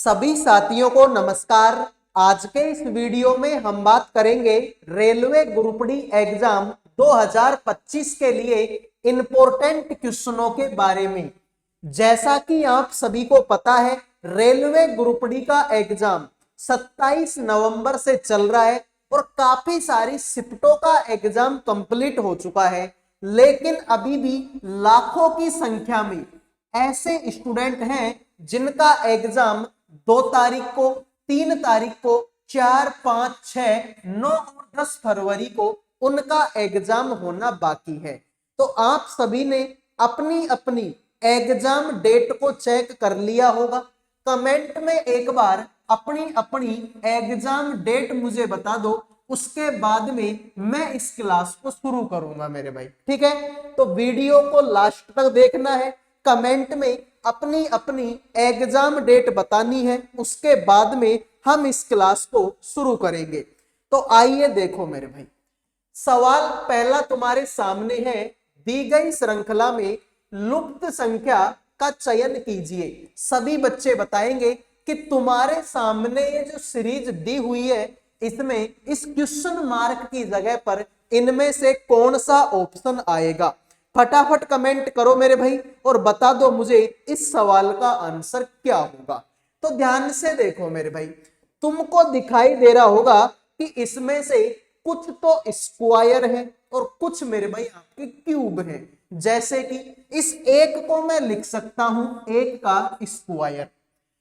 सभी साथियों को नमस्कार। आज के इस वीडियो में हम बात करेंगे रेलवे ग्रुप डी एग्जाम 2025 के लिए इंपॉर्टेंट क्वेश्चनों के बारे में। जैसा कि आप सभी को पता है, रेलवे ग्रुप डी का एग्जाम 27 नवंबर से चल रहा है और काफी सारी शिफ्टों का एग्जाम कंप्लीट हो चुका है, लेकिन अभी भी लाखों की संख्या में ऐसे स्टूडेंट हैं जिनका एग्जाम 2 तारीख को, 3 तारीख को, 4, 5, 6, 9 और 10 फरवरी को उनका एग्जाम होना बाकी है। तो आप सभी ने अपनी अपनी एग्जाम डेट को चेक कर लिया होगा। कमेंट में एक बार अपनी अपनी एग्जाम डेट मुझे बता दो, उसके बाद में मैं इस क्लास को शुरू करूंगा मेरे भाई। ठीक है, तो वीडियो को लास्ट तक देखना है। कमेंट में अपनी अपनी एग्जाम डेट बतानी है, उसके बाद में हम इस क्लास को शुरू करेंगे। तो आइए देखो मेरे भाई, सवाल पहला तुम्हारे सामने है। दी गई श्रृंखला में लुप्त संख्या का चयन कीजिए। सभी बच्चे बताएंगे कि तुम्हारे सामने ये जो सीरीज दी हुई है, इसमें इस क्वेश्चन मार्क की जगह पर इनमें से कौन सा ऑप्शन आएगा। फटाफट कमेंट करो मेरे भाई और बता दो मुझे इस सवाल का आंसर क्या होगा। तो ध्यान से देखो मेरे भाई, तुमको दिखाई दे रहा होगा कि इसमें से कुछ तो स्क्वायर है और कुछ मेरे भाई आपके क्यूब है। जैसे कि इस एक को मैं लिख सकता हूं 1 का स्क्वायर,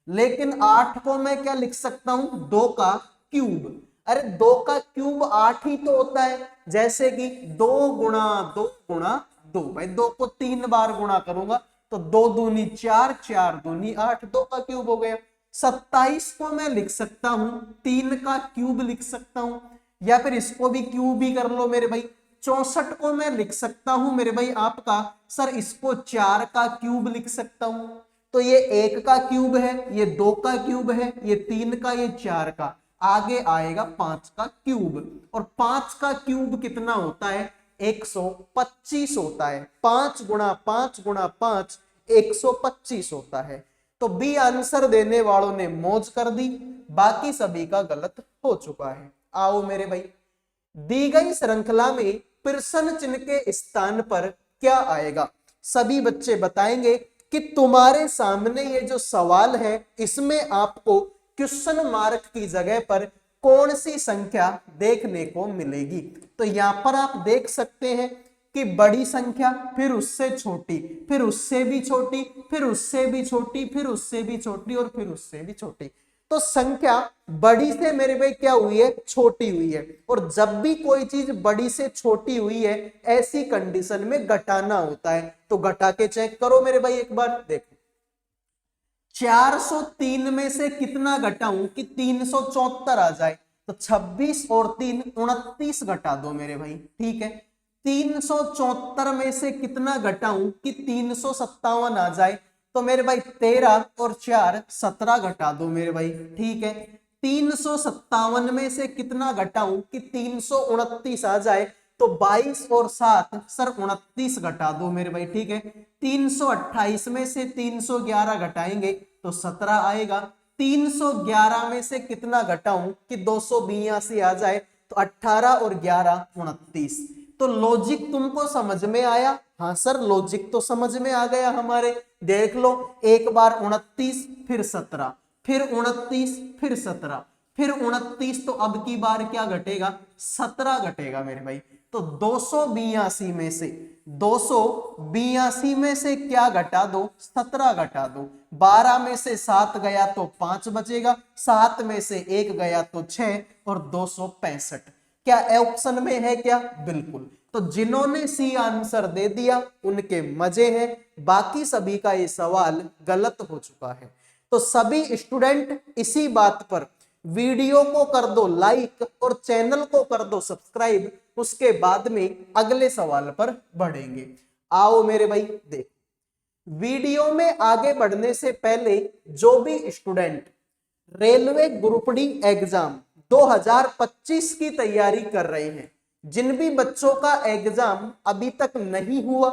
लेकिन 8 को मैं क्या लिख सकता हूं 2 का क्यूब। अरे 2 का क्यूब 8 ही तो होता है। जैसे कि 2 गुणा 2 गुणा 2, भाई 2 को 3 बार गुणा करूंगा तो 2 दूनी 4, 4 दूनी 8, 2 का क्यूब हो गया। 27 को मैं लिख सकता हूं 3 का क्यूब लिख सकता हूं, या फिर इसको भी क्यूब ही कर लो मेरे भाई। 64 को मैं लिख सकता हूं मेरे भाई आपका सर इसको 4 का क्यूब लिख सकता हूं। तो ये 1 का क्यूब है, ये 2 का क्यूब है, ये 3 का, ये 4 का। आगे आएगा 5 का क्यूब, और 5 का क्यूब कितना होता है 125 होता है। 5 गुणा 5 गुणा 5 125 होता है। तो बी आंसर देने वालों ने मौज कर दी, बाकी सभी का गलत हो चुका है। आओ मेरे भाई, दी गई श्रृंखला में प्रश्न चिन्ह के स्थान पर क्या आएगा। सभी बच्चे बताएंगे कि तुम्हारे सामने ये जो सवाल है, इसमें आपको क्वेश्चन मार्क की जगह पर कौन सी संख्या देखने को मिलेगी। तो यहां पर आप देख सकते हैं कि बड़ी संख्या, फिर उससे छोटी, फिर उससे भी छोटी, फिर उससे भी छोटी, फिर उससे भी छोटी और फिर उससे भी छोटी। तो संख्या बड़ी से मेरे भाई क्या हुई है, छोटी हुई है। और जब भी कोई चीज बड़ी से छोटी हुई है, ऐसी कंडीशन में घटाना होता है। तो घटा के चेक करो मेरे भाई एक बार। देखो 403 में से कितना घटाऊं कि 374 आ जाए। तो 26 और 3 29 घटा दो मेरे भाई। ठीक है, 374 में से कितना घटाऊं कि 357 आ जाए। तो मेरे भाई 13 और 4 17 घटा दो मेरे भाई। ठीक है, 357 में से कितना घटाऊं कि 329 आ जाए। तो 22 और 7 सर 29 घटा दो मेरे भाई। ठीक है, 328 में से 311 घटाएंगे तो 17 आएगा। 311 में से कितना घटाऊं कि 282 आ जाए। तो 18 और 11 29। तो लॉजिक तुमको समझ में आया? हाँ सर, लॉजिक तो समझ में आ गया हमारे। देख लो, एक बार 29, फिर 17, फिर 29, फिर 17, फिर 29। तो अब की बार क्या घटेगा 17 घटेगा मेरे भाई। तो 282 में से 282 में से क्या घटा दो 17 घटा दो। 12 में से 7 गया तो 5 बचेगा, 7 में से 1 गया तो 6 और 265। क्या ऑप्शन में है क्या? बिल्कुल। तो जिन्होंने सी आंसर दे दिया उनके मजे हैं, बाकी सभी का ये सवाल गलत हो चुका है। तो सभी स्टूडेंट इसी बात पर वीडियो को कर दो लाइक और चैनल को कर दो सब्सक्राइब। उसके बाद में अगले सवाल पर बढ़ेंगे। आओ मेरे भाई देख, वीडियो में आगे बढ़ने से पहले जो भी student railway group D exam 2025 की तैयारी कर रहे हैं, जिन भी बच्चों का एग्जाम अभी तक नहीं हुआ,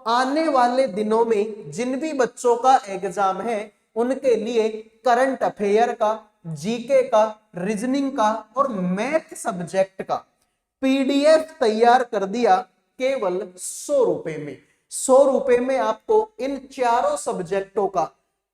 आने वाले दिनों में जिन भी बच्चों का एग्जाम है, उनके लिए करंट अफेयर का, जीके का, रीजनिंग का और मैथ सब्जेक्ट का पीडीएफ तैयार कर दिया केवल 100 रुपए में। 100 रुपए में आपको इन चारों सब्जेक्टों का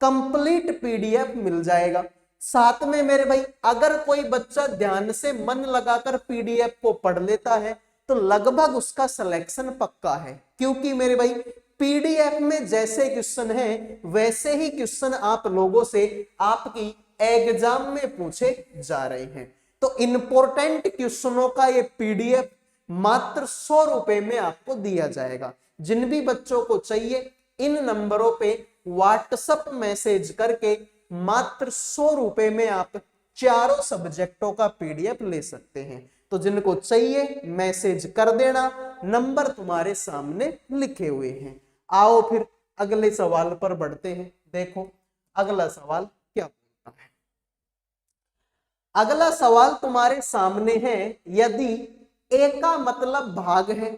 कंप्लीट पीडीएफ मिल जाएगा। साथ में मेरे भाई अगर कोई बच्चा ध्यान से मन लगाकर पीडीएफ को पढ़ लेता है तो लगभग उसका सिलेक्शन पक्का है, क्योंकि मेरे भाई पीडीएफ में जैसे क्वेश्चन है वैसे ही क्वेश्चन आप लोगों से आपकी एग्जाम में पूछे जा रहे हैं। तो इंपॉर्टेंट क्वेश्चनों का ये पीडीएफ मात्र 100 रुपए में आपको दिया जाएगा। जिन भी बच्चों को चाहिए इन नंबरों पे व्हाट्सएप मैसेज करके मात्र 100 रुपए में आप चारों सब्जेक्टों का पीडीएफ ले सकते हैं। तो जिनको चाहिए मैसेज कर देना, नंबर तुम्हारे सामने लिखे हुए हैं। आओ फिर अगले सवाल पर बढ़ते हैं। देखो अगला सवाल क्या पूछता है। अगला सवाल तुम्हारे सामने है, यदि ए का मतलब भाग है,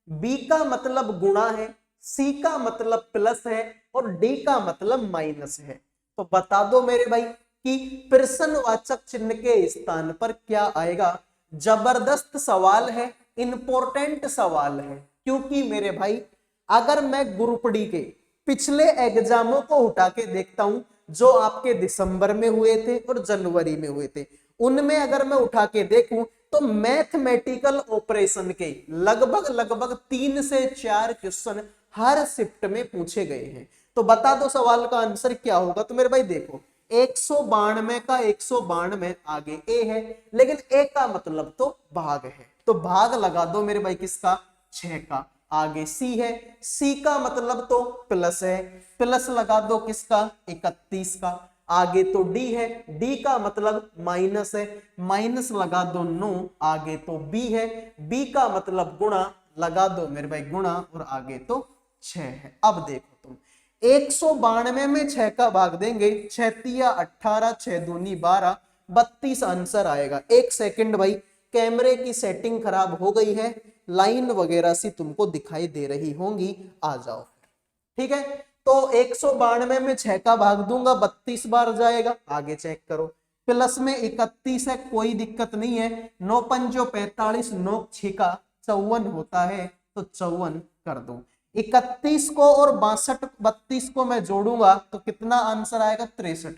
बी का मतलब गुणा है, सी का मतलब प्लस है और डी का मतलब माइनस है, तो बता दो मेरे भाई कि प्रश्नवाचक चिन्ह के स्थान पर क्या आएगा। जबरदस्त सवाल है, इंपॉर्टेंट सवाल है, क्योंकि मेरे भाई अगर मैं ग्रुप डी के पिछले एग्जामों को उठा के देखता हूं जो आपके दिसंबर में हुए थे और जनवरी में हुए थे, उनमें अगर मैं उठा के देखूं तो मैथमेटिकल ऑपरेशन के लगभग 3 से 4 क्वेश्चन हर शिफ्ट में पूछे गए हैं। तो बता दो सवाल का आंसर क्या होगा। तो मेरे भाई देखो 192 का 192 आगे ए है, लेकिन ए का मतलब तो भाग है, तो भाग लगा दो मेरे भाई किसका, 6 का। आगे सी है, सी का मतलब तो प्लस है, प्लस लगा दो किसका, 31 का। आगे तो डी है, डी का मतलब माइनस है, माइनस लगा दो 9। आगे तो बी है, बी का मतलब गुणा, लगा दो मेरे भाई गुणा और आगे तो 6 है। अब देखो तुम 192 में 6 का भाग देंगे, 6 तिया 18, 6 दूनी 12, 32 आंसर आएगा। एक सेकंड भाई, कैमरे की सेटिंग खराब हो गई है, लाइन वगैरह सी तुमको दिखाई दे रही होंगी, आ जाओ ठीक है। तो 192 में 6 का भाग दूंगा, 32 बार जाएगा। आगे चेक करो, प्लस में 31 है, कोई दिक्कत नहीं है। 9 पंजो 45, 9 6 54 होता है, तो 54 कर दो। 31 को और 32 को मैं जोड़ूंगा तो कितना आंसर आएगा, 63।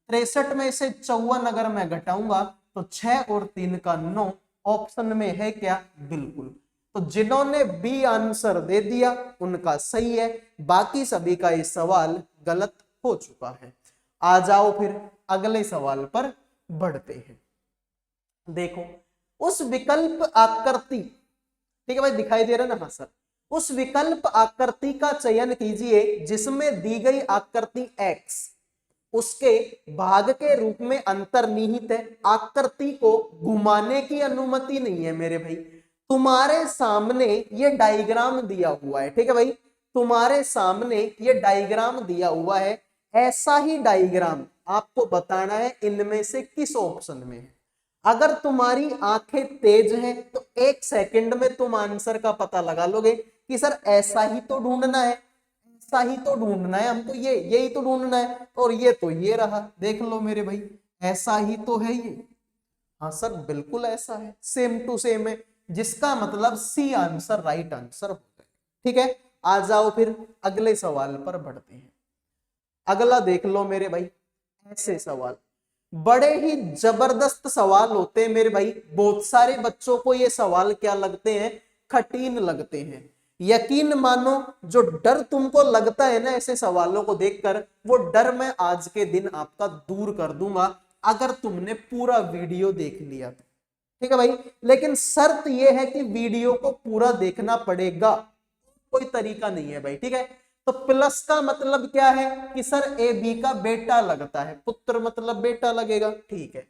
63 में से 54 अगर मैं घटाऊंगा तो 6 और 3 का 9, ऑप्शन में है क्या, बिल्कुल। तो जिन्होंने बी आंसर दे दिया उनका सही है, बाकी सभी का ये सवाल गलत हो चुका है। आ जाओ फिर अगले सवाल पर बढ़ते हैं। देखो उस विकल्प आकृति, ठीक है भाई दिखाई दे रहा है ना, हाँ सर। उस विकल्प आकृति का चयन कीजिए जिसमें दी गई आकृति x उसके भाग के रूप में अंतर्निहित है। आकृति को घुमाने की अनुमति नहीं है मेरे भाई। तुम्हारे सामने ये डायग्राम दिया हुआ है, ठीक है भाई, तुम्हारे सामने ये डायग्राम दिया हुआ है। ऐसा ही डायग्राम आपको बताना है इनमें से किस ऑप्शन में है। अगर तुम्हारी आंखें तेज हैं तो 1 सेकंड में तुम आंसर का पता लगा लोगे कि सर ऐसा ही तो ढूंढना है, ऐसा ही तो ढूंढना है, हमको यही तो ढूंढना है। और ये तो ये रहा, देख लो मेरे भाई, ऐसा ही तो है ये। हाँ सर बिल्कुल ऐसा है, सेम टू सेम है, जिसका मतलब सी आंसर राइट आंसर होता है। ठीक है, आ जाओ फिर अगले सवाल पर बढ़ते हैं। अगला देख लो मेरे भाई, ऐसे सवाल बड़े ही जबरदस्त सवाल होते हैं मेरे भाई। बहुत सारे बच्चों को ये सवाल क्या लगते हैं, कठिन लगते हैं। यकीन मानो जो डर तुमको लगता है ना ऐसे सवालों को देखकर, वो डर मैं आज के दिन आपका दूर कर दूंगा अगर तुमने पूरा वीडियो देख लिया तो। ठीक है भाई, लेकिन शर्त यह है कि वीडियो को पूरा देखना पड़ेगा, कोई तरीका नहीं है भाई। ठीक है, तो प्लस का मतलब क्या है कि सर ए बी का बेटा लगता है, पुत्र मतलब बेटा लगेगा, ठीक है।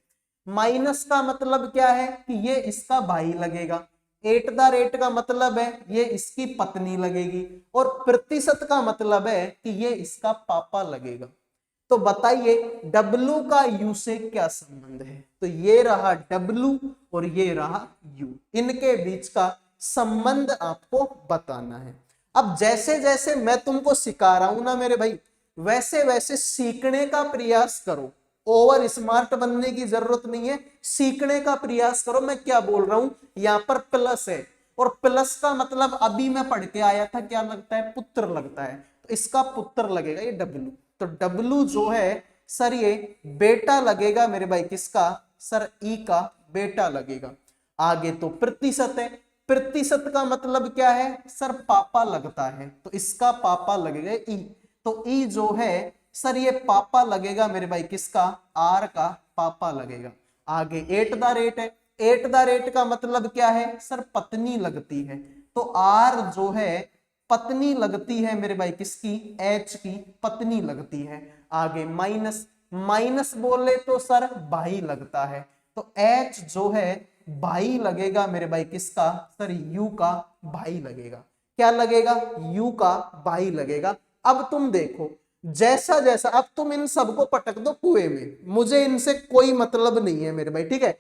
माइनस का मतलब क्या है कि ये इसका भाई लगेगा। 8 का मतलब है ये इसकी पत्नी लगेगी, और प्रतिशत का मतलब है कि ये इसका पापा लगेगा। तो बताइए W का U से क्या संबंध है। तो ये रहा W और ये रहा U, इनके बीच का संबंध आपको बताना है। अब जैसे जैसे मैं तुमको सिखा रहा हूं ना मेरे भाई, वैसे वैसे सीखने का प्रयास करो। ओवर स्मार्ट बनने की जरूरत नहीं है, सीखने का प्रयास करो। मैं क्या बोल रहा हूं, यहां पर प्लस है और प्लस का मतलब अभी मैं पढ़ के आया था, क्या लगता है, पुत्र लगता है, तो इसका पुत्र लगेगा ये डब्लू। तो डब्लू जो है सर ये बेटा लगेगा मेरे भाई, किसका सर, ई का बेटा लगेगा। आगे तो प्रतिशत है, प्रतिशत का मतलब क्या है सर, पापा लगता है, तो इसका पापा लगेगा ई। तो ई जो है सर ये पापा लगेगा मेरे भाई, किसका, आर का पापा लगेगा। आगे एट द रेट है, एट द रेट का मतलब क्या है सर, पत्नी लगती है, तो आर जो है पत्नी लगती है मेरे भाई, किसकी, एच की पत्नी लगती है। आगे माइनस, माइनस बोले तो सर भाई लगता है, तो एच जो है भाई लगेगा मेरे भाई, किसका सर, यू का भाई लगेगा। क्या लगेगा, यू का भाई लगेगा। अब तुम देखो जैसा जैसा, अब तुम इन सबको पटक दो कुएं में, मुझे इनसे कोई मतलब नहीं है मेरे भाई, ठीक है।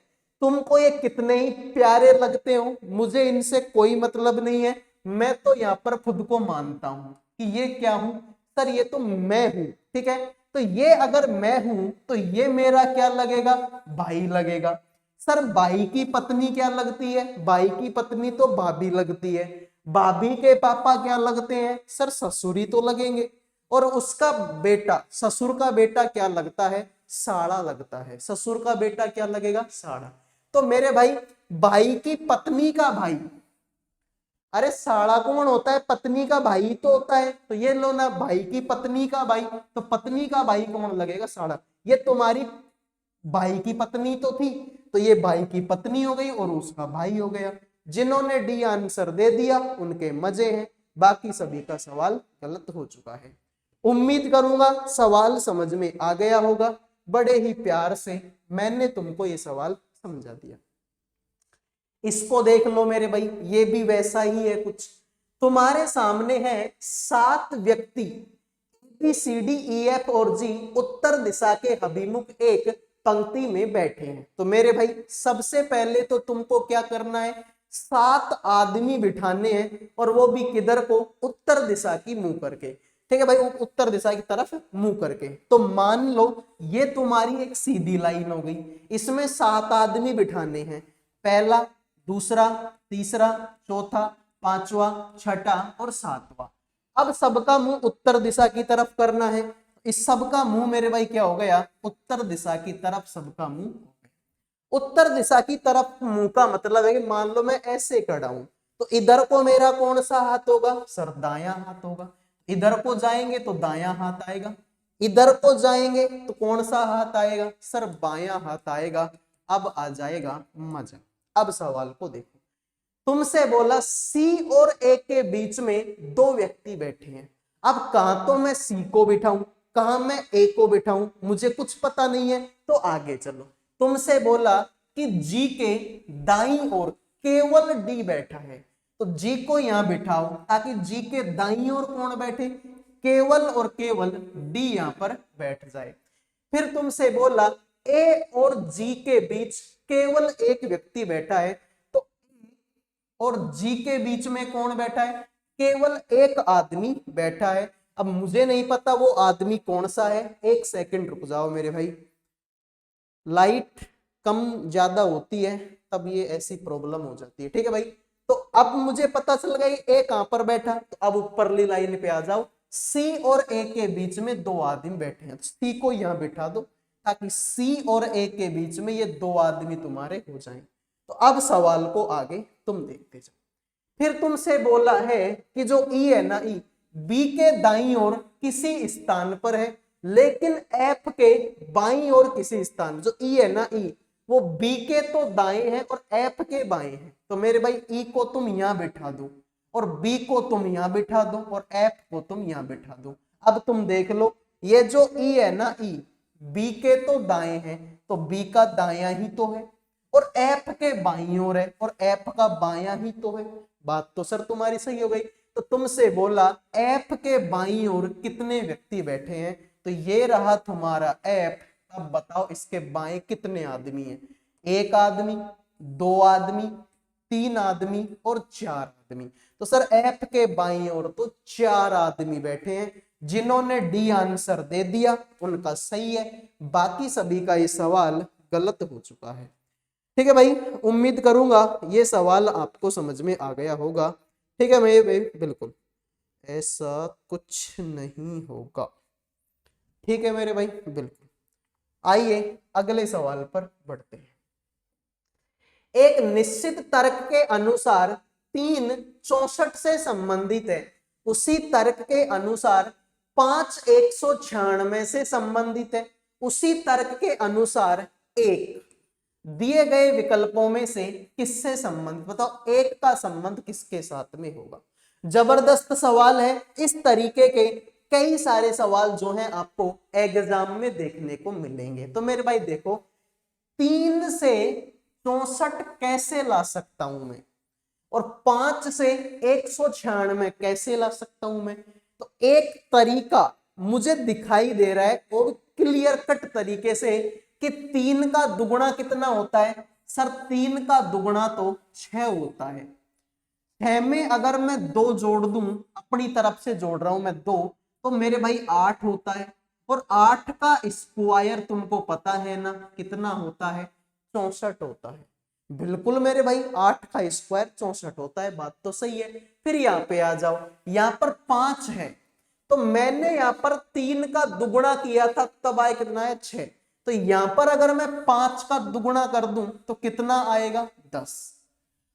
तुमको ये कितने ही प्यारे लगते हो, मुझे इनसे कोई मतलब नहीं है। मैं तो यहाँ पर खुद को मानता हूं कि ये क्या हूं सर, ये तो मैं हूं, ठीक है। तो ये अगर मैं हूं तो ये मेरा क्या लगेगा, भाई लगेगा। सर भाई की पत्नी क्या लगती है, भाई की पत्नी तो भाभी लगती है। भाभी के पापा क्या लगते हैं सर, ससुरी तो लगेंगे। और उसका बेटा, ससुर का बेटा क्या लगता है, साड़ा लगता है। ससुर का बेटा क्या लगेगा, साड़ा। तो मेरे भाई, भाई की पत्नी का भाई, अरे साड़ा कौन होता है, पत्नी का भाई तो होता है। तो ये लो ना, भाई की पत्नी का भाई, तो पत्नी का भाई कौन लगेगा, साड़ा। ये तुम्हारी भाई की पत्नी तो थी, तो ये भाई की पत्नी हो गई और उसका भाई हो गया। जिन्होंने डी आंसर दे दिया उनके मजे हैं, बाकी सभी का सवाल गलत हो चुका है। उम्मीद करूंगा सवाल समझ में आ गया होगा। बड़े ही प्यार से मैंने तुमको ये सवाल समझा दिया। इसको देख लो मेरे भाई, ये भी वैसा ही है कुछ। तुम्हारे सामने है 7 व्यक्ति B C D E F और जी उत्तर दिशा के अभिमुख एक पंक्ति में बैठे हैं। तो मेरे भाई सबसे पहले तो तुमको क्या करना है, 7 आदमी बिठाने हैं, और वो भी किधर को, उत्तर दिशा की मुंह करके, ठीक है भाई, उत्तर दिशा की तरफ मुंह करके। तो मान लो ये तुम्हारी एक सीधी लाइन हो गई, इसमें 7 आदमी बिठाने हैं, पहला, दूसरा, तीसरा, चौथा, पांचवा, छठा और सातवां। अब सबका मुंह उत्तर दिशा की तरफ करना है। इस सबका मुंह मेरे भाई क्या हो गया, उत्तर दिशा की तरफ सबका मुंह हो गया। उत्तर दिशा की तरफ मुंह का मतलब है कि मान लो मैं ऐसे खड़ा हूं, तो इधर को मेरा कौन सा हाथ होगा सर, दायां हाथ होगा। इधर को जाएंगे तो दायां हाथ आएगा, इधर को जाएंगे तो कौन सा हाथ आएगा सर, बायां हाथ आएगा। अब आ जाएगा मजा। अब सवाल को देखो, तुमसे बोला सी और ए के बीच में 2 व्यक्ति बैठे हैं। अब कहां तो मैं सी को बिठाऊं, कहां मैं ए को बिठाऊं, मुझे कुछ पता नहीं है। तो आगे चलो, तुमसे बोला कि जी के दाईं ओर केवल डी बैठा है, तो जी को यहां बिठाओ ताकि जी के दाईं ओर कौन बैठे, केवल और केवल डी यहां पर बैठ जाए। फिर तुमसे बोला ए और जी के बीच केवल एक व्यक्ति बैठा है, तो और जी के बीच में कौन बैठा है, केवल एक आदमी बैठा है। अब मुझे नहीं पता वो आदमी कौन सा है, एक सेकंड रुक जाओ मेरे भाई, लाइट कम ज्यादा होती है तब ये ऐसी प्रॉब्लम हो जाती है, ठीक है भाई। तो अब मुझे पता चल गया ए कहां पर बैठा, तो अब ऊपरली लाइन पे आ जाओ, सी और ए के बीच में 2 आदमी बैठे हैं, तो सी को यहां बिठा दो ताकि सी और ए के बीच में ये 2 आदमी तुम्हारे हो जाएं। तो अब सवाल को आगे तुम देखते जाओ। फिर तुमसे बोला है कि जो ई है ना, ई बी के दाईं ओर किसी स्थान पर है, लेकिन एफ के बाईं ओर किसी स्थान, जो ई है ना, ई वो बी के तो दाएं है और एफ के बाएं है। तो मेरे भाई ई को तुम यहां बिठा दो और बी को तुम यहां बिठा दो और एफ को तुम यहां बिठा दो। अब तुम देख लो, ये जो ई है ना, ई बी के तो दाएं है, तो बी का दायां ही तो है, और एफ के बाईं ओर है और एफ का बायां ही तो है। बात तो सर तुम्हारी सही हो गई। तो तुमसे बोला एफ के बाईं ओर कितने व्यक्ति बैठे हैं, तो ये रहा तुम्हारा एफ। अब बताओ इसके बाएं कितने आदमी हैं, 1 आदमी, 2 आदमी, 3 आदमी और 4 आदमी। तो सर एफ के बाईं ओर तो 4 आदमी बैठे हैं। जिन्होंने डी आंसर दे दिया उनका सही है, बाकी सभी का ये सवाल गलत हो चुका है। ठीक है भाई, उम्मीद करूंगा ये सवाल आपको समझ में आ गया होगा। ठीक है भाई, बिल्कुल ऐसा कुछ नहीं होगा। ठीक है मेरे भाई, बिल्कुल। आइए अगले सवाल पर बढ़ते हैं। एक निश्चित तर्क के अनुसार 3 64 से संबंधित है, उसी तर्क के अनुसार 5 196 से संबंधित है, उसी तर्क के अनुसार 1 दिए गए विकल्पों में से किससे संबंधित, बताओ एक का संबंध किसके साथ में होगा। जबरदस्त सवाल है। इस तरीके के कई सारे सवाल जो हैं आपको एग्जाम में देखने को मिलेंगे। तो मेरे भाई देखो, 3 से 64 कैसे ला सकता हूं मैं, और 5 से 196 कैसे ला सकता हूं मैं। तो एक तरीका मुझे दिखाई दे रहा है वो क्लियर कट तरीके से कि 3 का दुगुना कितना होता है। सर 3 का दुगुना तो 6 होता है। 6 में अगर मैं 2 जोड़ दूं, अपनी तरफ से जोड़ रहा हूं मैं 2, तो मेरे भाई 8 होता है। और 8 का स्क्वायर तुमको पता है ना कितना होता है, 64 होता है। बिल्कुल मेरे भाई, 8 का स्क्वायर 64 होता है, बात तो सही है। फिर यहाँ पे आ जाओ, यहाँ पर 5 है, तो मैंने यहाँ पर 3 का दुगुना किया था, तब आया कितना है 6। तो यहां पर अगर मैं 5 का दुगुना कर दूं तो कितना आएगा 10।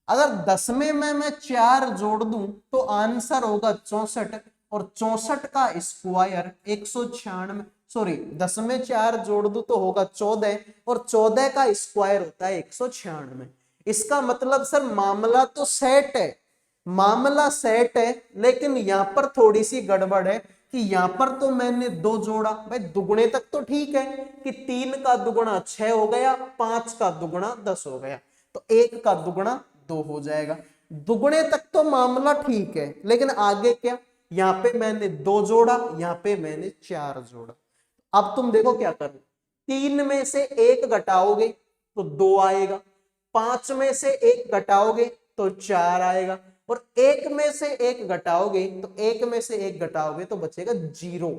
अगर 10 में मैं 4 जोड़ दूं तो आंसर होगा 64, और 64 का स्क्वायर 196, सॉरी 10 में 4 जोड़ दूं तो होगा 14, और 14 का स्क्वायर होता है 196। इसका मतलब सर मामला तो सेट है, मामला सेट है, लेकिन यहां पर थोड़ी सी गड़बड़ है कि यहां पर तो मैंने 2 जोड़ा, भाई दुगुने तक तो ठीक है कि 3 का दुगुना 6 हो गया, 5 का दुगुना 10 हो गया, तो 1 का दुगुना 2 हो जाएगा। दुगुने तक तो मामला ठीक है, लेकिन आगे क्या, यहाँ पे मैंने 2 जोड़ा, यहाँ पे मैंने 4 जोड़ा। अब तुम देखो क्या करो, 3 में से 1 घटाओगे तो 2 आएगा, 5 में से 1 घटाओगे तो 4 आएगा, और 1 में से 1 घटाओगे तो 1 में से 1 घटाओगे तो बचेगा 0।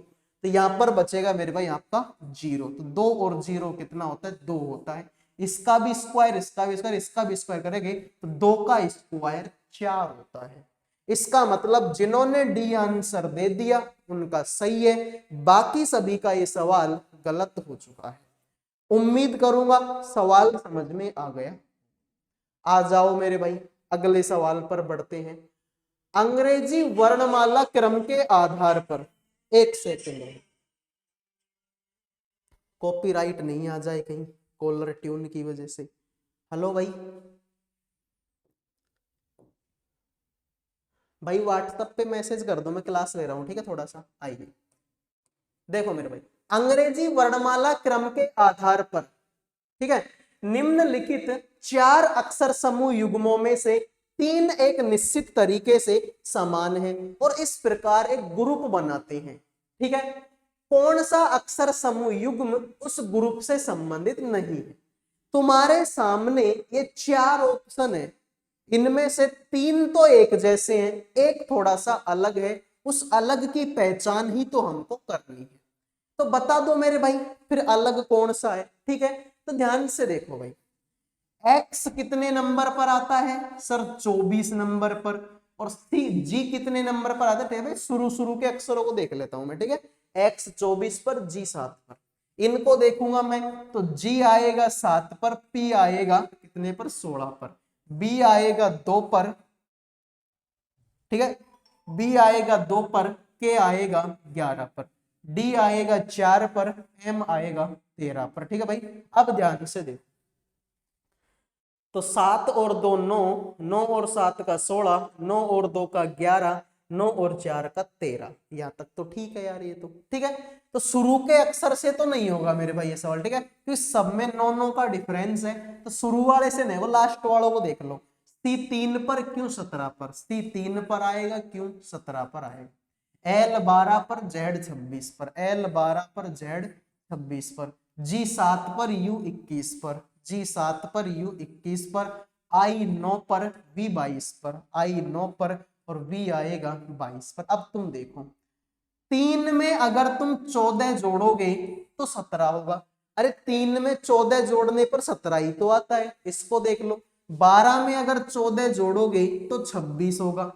तो यहां पर बचेगा मेरे भाई आपका 0। तो 2 और 0 कितना होता है, 2 होता है। इसका भी स्क्वायर, इसका भी स्क्वायर, इसका भी स्क्वायर करेंगे तो 2 का स्क्वायर 4 होता है। इसका मतलब जिन्होंने डी आंसर दे दिया उनका सही है, बाकी सभी का ये सवाल गलत हो चुका है। उम्मीद करूंगा सवाल समझ में आ गया। आ जाओ मेरे भाई अगले सवाल पर बढ़ते हैं। अंग्रेजी वर्णमाला क्रम के आधार पर, एक सेकंड, कॉपीराइट नहीं आ जाए कहीं कॉलर ट्यून की वजह से। हेलो भाई, भाई व्हाट्सएप पे मैसेज कर दो, मैं क्लास ले रहा हूं, ठीक है, थोड़ा सा आइए। देखो मेरे भाई, अंग्रेजी वर्णमाला क्रम के आधार पर, ठीक है, निम्नलिखित 4 अक्षर समूह युग्मों में से 3 एक निश्चित तरीके से समान है और इस प्रकार एक ग्रुप बनाते हैं। ठीक है, कौन सा अक्षर समूह युग्म उस ग्रुप से संबंधित नहीं है। तुम्हारे सामने ये 4 ऑप्शन है, इनमें से 3 तो एक जैसे हैं, एक थोड़ा सा अलग है, उस अलग की पहचान ही तो हमको करनी है। तो बता दो मेरे भाई फिर अलग कौन सा है। ठीक है, तो ध्यान से देखो भाई, x कितने नंबर पर आता है सर, 24 नंबर पर, और g कितने नंबर पर आता है भाई, शुरू के अक्षरों को देख लेता हूं मैं। ठीक है, x 24 पर, g 7 पर, इनको देखूंगा मैं तो g आएगा 7 पर, p आएगा कितने पर, 16 पर, b आएगा 2 पर, ठीक है, b आएगा 2 पर, k आएगा 11 पर, d आएगा 4 पर, m आएगा 13 पर। ठीक है भाई, अब ध्यान से देखो, तो 7 और 2 9, 9 और 7 का 16, 9 और 2 का 11, 9 और 4 का 13, यहां तक तो ठीक है यार, ये तो ठीक है। तो शुरू के अक्षर से तो नहीं होगा मेरे भाई ये सवाल, ठीक है, क्योंकि सब में 9 9 का डिफरेंस है, तो शुरू वाले से नहीं, वो लास्ट वालों को देख लो। सी 3 पर क्यों 17 पर, सी 3 पर आएगा क्यों 17 पर आएगा, एल 12 पर, जेड 26 पर, एल 12 पर, जेड 26 पर, जी 7 पर, यू 21 पर, जी 7 पर, यू 21 पर, आई 9 पर, वी 22 पर, आई 9 पर, और वी आएगा 22 पर। अब तुम देखो 3 में अगर तुम 14 जोड़ोगे तो 17 होगा। अरे 3 में 14 जोड़ने पर 17 ही तो आता है, इसको देख लो। 12 में अगर 14 जोड़ोगे तो 26 होगा।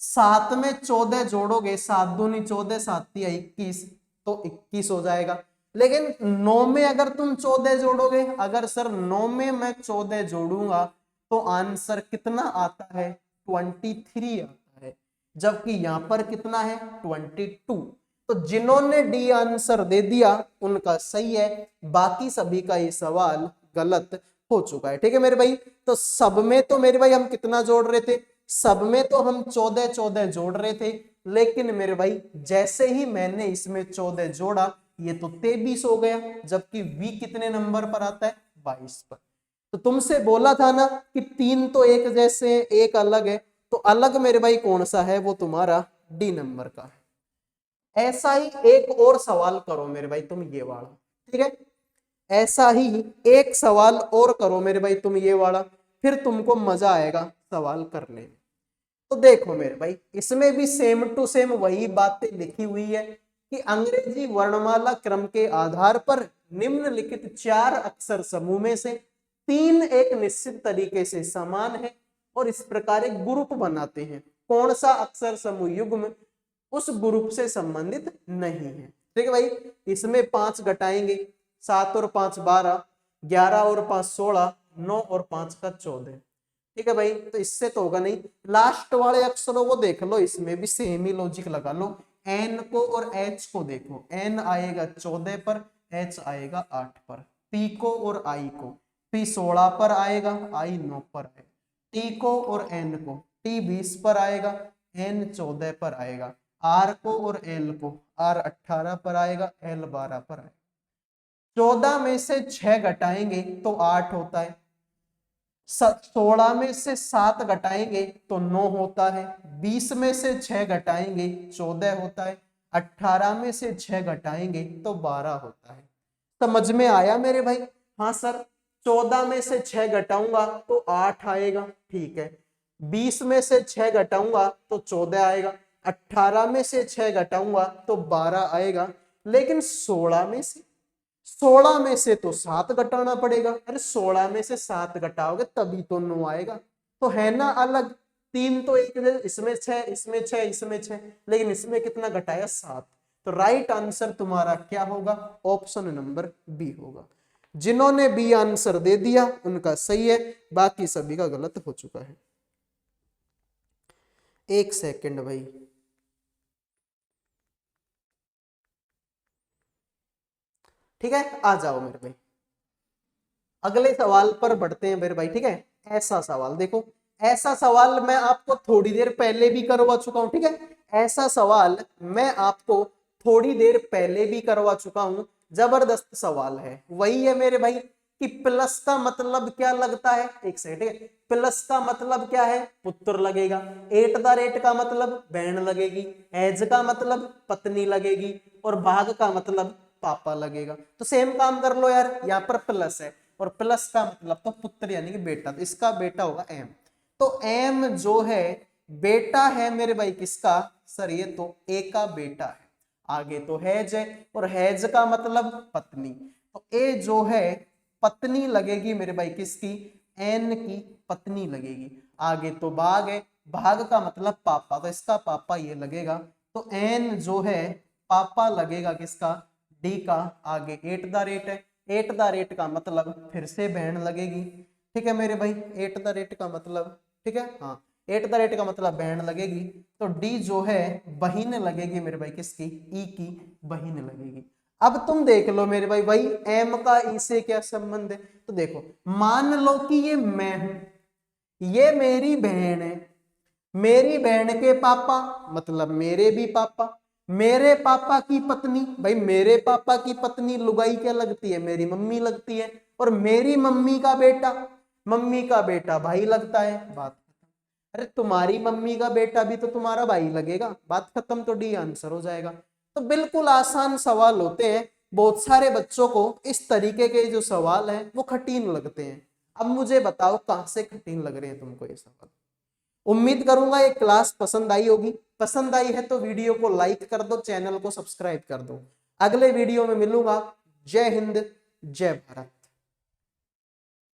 7 में 14 जोड़ोगे, 7 दूनी 14, 7 तिया 21, तो 21 हो जाएगा। लेकिन 9 में अगर तुम 14 जोड़ोगे, अगर सर 9 में मैं 14 जोड़ूंगा तो आंसर कितना आता है? 23 आता है। जबकि यहां पर कितना है? 22। तो जिन्होंने डी आंसर दे दिया उनका सही है, बाकी सभी का ये सवाल गलत हो चुका है। ठीक है मेरे भाई। तो सब में तो मेरे भाई हम कितना जोड़ रहे थे? सब में तो हम 14 जोड़ रहे थे, लेकिन मेरे भाई जैसे ही मैंने इसमें 14 जोड़ा ये तो 23 हो गया। जबकि वी कितने नंबर पर आता है? 22 पर। तो तुमसे बोला था ना कि 3 तो एक जैसे एक अलग है, तो अलग मेरे भाई कौन सा है? वो तुम्हारा डी नंबर का है। ऐसा ही एक और सवाल करो मेरे भाई तुम ये वाला, ठीक है? ऐसा ही एक सवाल और करो मेरे भाई तुम ये वाला, फिर तुमको मजा आएगा सवाल करने में। तो देखो मेरे भाई, इसमें भी सेम टू सेम वही बातें लिखी हुई है कि अंग्रेजी वर्णमाला क्रम के आधार पर निम्नलिखित 4 अक्षर समूह में से 3 एक निश्चित तरीके से समान है और इस प्रकार एक ग्रुप बनाते हैं। कौन सा अक्षर समूह युग्म उस ग्रुप से संबंधित नहीं है? ठीक है भाई। इसमें 5 घटाएंगे, 7 और 5 12, 11 और 5 16, 9 और 5 का 14। ठीक है भाई। तो इससे तो होगा नहीं। लास्ट वाले अक्षरों को देख लो, इसमें भी सेम ही लॉजिक लगा लो। एन को और एच को देखो, एन आएगा 14 पर, एच आएगा 8 पर। पी को और आई को, पी 16 पर आएगा, आई 9 पर आएगा। टी को और एन को, टी 20 पर आएगा, एन 14 पर आएगा। आर को और एल को, आर 18 पर आएगा, एल 12 पर आएगा। 14 में से 6 घटाएंगे तो 8 होता है। 16 में से 7 घटाएंगे तो 9 होता है। 20 में से 6 घटाएंगे 14 होता है। 18 में से 6 घटाएंगे तो 12 होता है। समझ में आया मेरे भाई? हाँ सर। 14 में से 6 घटाऊंगा तो 8 आएगा, ठीक है। 20 में से 6 घटाऊंगा तो 14 आएगा। 18 में से 6 घटाऊंगा तो 12 आएगा। लेकिन 16 में से तो 7 घटाना पड़ेगा। अरे 16 में से 7 घटाओगे तभी तो 9 आएगा। तो है ना अलग। 3 तो एक, इसमें 6, इसमें 6, इसमें 6, लेकिन इसमें कितना घटाया? 7। तो राइट आंसर तुम्हारा क्या होगा? ऑप्शन नंबर बी होगा। जिन्होंने बी आंसर दे दिया उनका सही है, बाकी सभी का गलत हो चुका है। एक सेकंड भाई। ठीक है, आ जाओ मेरे भाई। अगले सवाल पर बढ़ते हैं मेरे भाई। ठीक है, ऐसा सवाल देखो। ऐसा सवाल मैं आपको थोड़ी देर पहले भी करवा चुका हूं। ठीक है, ऐसा सवाल मैं आपको थोड़ी देर पहले भी करवा चुका हूं। जबरदस्त सवाल है। वही है मेरे भाई कि प्लस का मतलब क्या लगता है? एक सेकंड। प्लस का मतलब क्या है? पुत्र लगेगा। एट द रेट का मतलब बहन लगेगी। एज का मतलब पत्नी लगेगी। और भाग का मतलब पापा लगेगा। तो सेम काम कर लो यार, यहाँ पर प्लस है और प्लस का मतलब तो पुत्र यानी कि बेटा, तो इसका बेटा होगा एम। तो एम जो है बेटा है मेरे भाई किसका? सर ये तो ए का बेटा है। आगे तो हैज है और हैज का मतलब पत्नी। तो ए जो है पत्नी लगेगी मेरे भाई किसकी? एन की पत्नी लगेगी। आगे तो भाग है, भाग का मतलब पापा, तो इसका पापा ये लगेगा। तो एन जो है पापा लगेगा किसका? डी का। आगे एट द रेट है, एट द रेट का मतलब फिर से बहन लगेगी। ठीक है मेरे भाई, एट द रेट का मतलब, ठीक है हाँ, एट द रेट का मतलब बहन लगेगी। तो डी जो है बहिन लगेगी मेरे भाई किसकी? ई की बहिन लगेगी। अब तुम देख लो मेरे भाई, भाई एम का ई से क्या संबंध है? तो देखो, मान लो कि ये मैं हूं, ये मेरी बहन है। मेरी बहन के पापा मतलब मेरे भी पापा। मेरे पापा की पत्नी, भाई मेरे पापा की पत्नी लुगाई क्या लगती है? मेरी मम्मी लगती है। और मेरी मम्मी का बेटा, मम्मी का बेटा भाई लगता है। बात खत्म। अरे तुम्हारी मम्मी का बेटा भी तो तुम्हारा भाई लगेगा। बात खत्म। तो डी आंसर हो जाएगा। तो बिल्कुल आसान सवाल होते हैं। बहुत सारे बच्चों को इस तरीके के जो सवाल हैं वो कठिन लगते हैं। अब मुझे बताओ कहां से कठिन लग रहे हैं तुमको ये सवाल? उम्मीद करूंगा ये क्लास पसंद आई होगी। पसंद आई है तो वीडियो को लाइक कर दो, चैनल को सब्सक्राइब कर दो। अगले वीडियो में मिलूंगा। जय हिंद, जय भारत।